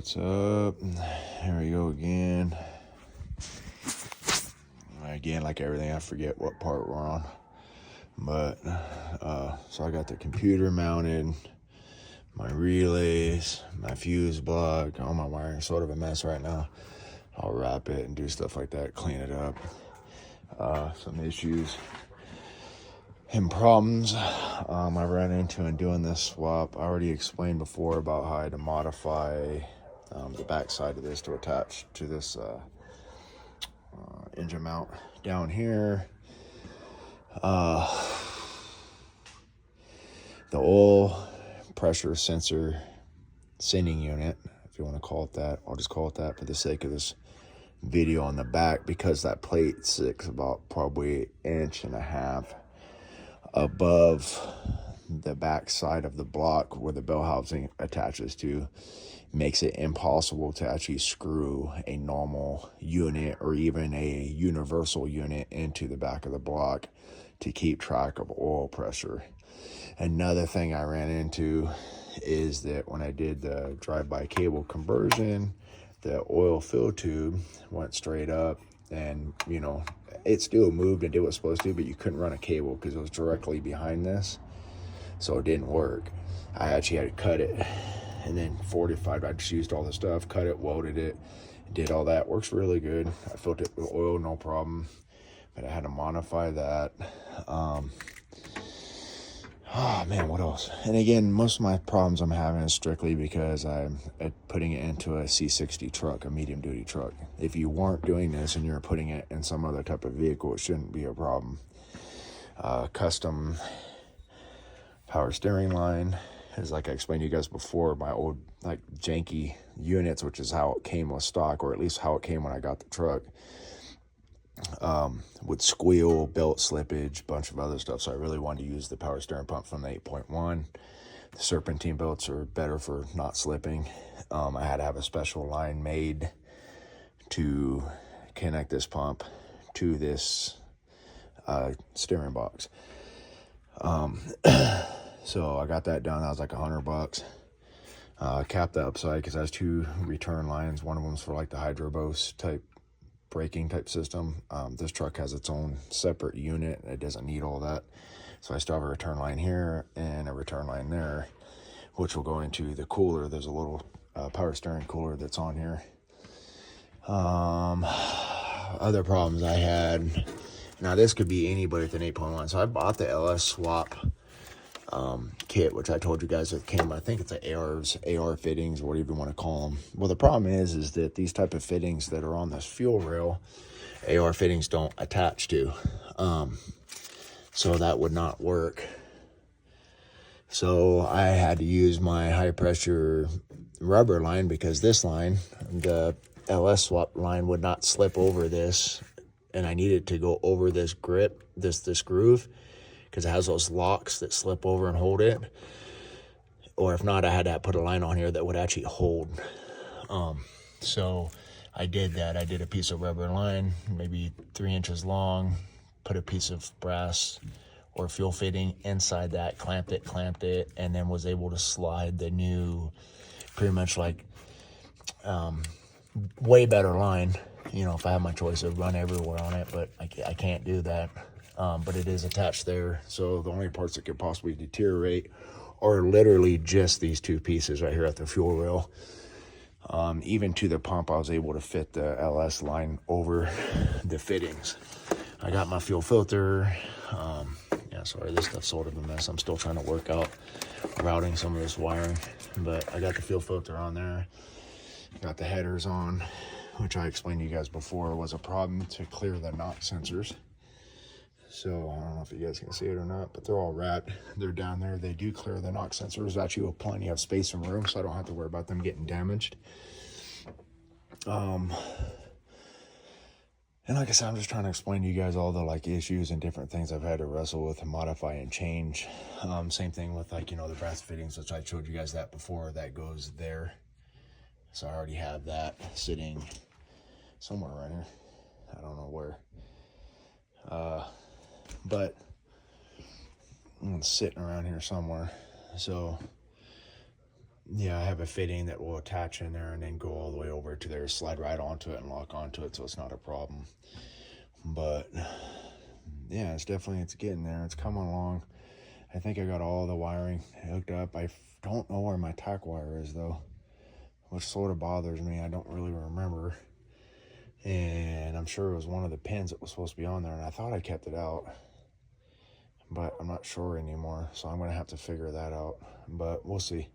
What's up? Here we go again. Again, like everything, I forget what part we're on. But, so I got the computer mounted, my relays, my fuse block, all my wiring, sort of a mess right now. I'll wrap it and do stuff like that, clean it up. Some issues and problems I ran into in doing this swap. I already explained before about how I had to modify the back side of this to attach to this engine mount down here. The oil pressure sensor sending unit, if you want to call it that. I'll just call it that for the sake of this video on the back, because that plate sits about probably 1.5 inches above the back side of the block where the bell housing attaches to. Makes it impossible to actually screw a normal unit or even a universal unit into the back of the block to keep track of oil pressure. Another thing I ran into is that when I did the drive-by cable conversion, the oil fill tube went straight up, and it still moved and did what it was supposed to, but you couldn't run a cable because it was directly behind this, so it didn't work. I actually had to cut it and then fortified. I just used all the stuff, cut it, welded it, did all that. Works really good. I filled it with oil, no problem, but I had to modify that. Oh man, what else? And again, most of my problems I'm having is strictly because I'm putting it into a C60 truck, a medium duty truck. If you weren't doing this and you're putting it in some other type of vehicle, it shouldn't be a problem. Custom power steering line is, like I explained to you guys before, my old like janky units, which is how it came with stock, or at least how it came when I got the truck, would squeal, belt slippage, bunch of other stuff. So I really wanted to use the power steering pump from the 8.1. The serpentine belts are better for not slipping. I had to have a special line made to connect this pump to this steering box. So I got that done. That was like $100. Capped the upside because I has two return lines. One of them's for like the hydrobose type braking type system. This truck has its own separate unit. It doesn't need all that. So I still have a return line here and a return line there, which will go into the cooler. There's a little power steering cooler that's on here. Other problems I had. Now this could be anybody with an 8.1. So I bought the LS swap kit, which I told you guys it came, I think it's the AR fittings, whatever you want to call them. Well, the problem is that these type of fittings that are on this fuel rail, AR fittings don't attach to. So that would not work. So I had to use my high pressure rubber line, because this line, the LS swap line, would not slip over this, and I needed to go over this grip, this groove, because it has those locks that slip over and hold it. Or if not, I had to put a line on here that would actually hold. So I did that. I did a piece of rubber line, maybe 3 inches long, put a piece of brass or fuel fitting inside that, clamped it, and then was able to slide the new, pretty much like way better line. If I had my choice, I'd run everywhere on it, but I can't do that. But it is attached there, so the only parts that could possibly deteriorate are literally just these two pieces right here at the fuel rail. Even to the pump, I was able to fit the LS line over the fittings. I got my fuel filter. Sorry, this stuff's sort of a mess. I'm still trying to work out routing some of this wiring, but I got the fuel filter on there. Got the headers on, which I explained to you guys before was a problem to clear the knock sensors. So I don't know if you guys can see it or not, but they're all wrapped. They're down there. They do clear the knock sensors. Actually, with plenty of space and room, so I don't have to worry about them getting damaged. And like I said, I'm just trying to explain to you guys all the issues and different things I've had to wrestle with and modify and change. Same thing with the brass fittings, which I showed you guys that before. That goes there. So I already have that sitting somewhere around here. I don't know where. But it's sitting around here somewhere. So yeah, I have a fitting that will attach in there and then go all the way over to there, slide right onto it and lock onto it, so it's not a problem. But yeah, it's getting there. It's coming along. I think I got all the wiring hooked up. I don't know where my tack wire is though, which sort of bothers me. I don't really remember. And I'm sure it was one of the pins that was supposed to be on there, and I thought I kept it out, but I'm not sure anymore, so I'm gonna have to figure that out. But we'll see.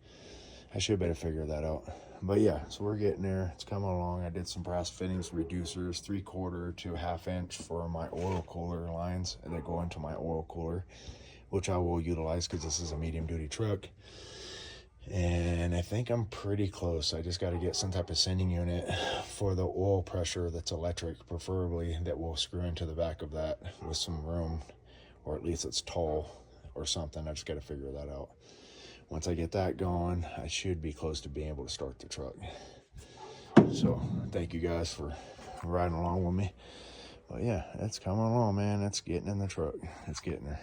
I should better figure that out. But yeah, so we're getting there. It's coming along. I did some brass fittings, reducers, 3/4 to 1/2 inch for my oil cooler lines that go into my oil cooler, which I will utilize because this is a medium duty truck. And I think I'm pretty close. I just got to get some type of sending unit for the oil pressure that's electric, preferably, that will screw into the back of that with some room, or at least it's tall or something. I just got to figure that out. Once I get that going, I should be close to being able to start the truck. So thank you guys for riding along with me. But yeah, it's coming along, man. It's getting in the truck. It's getting there.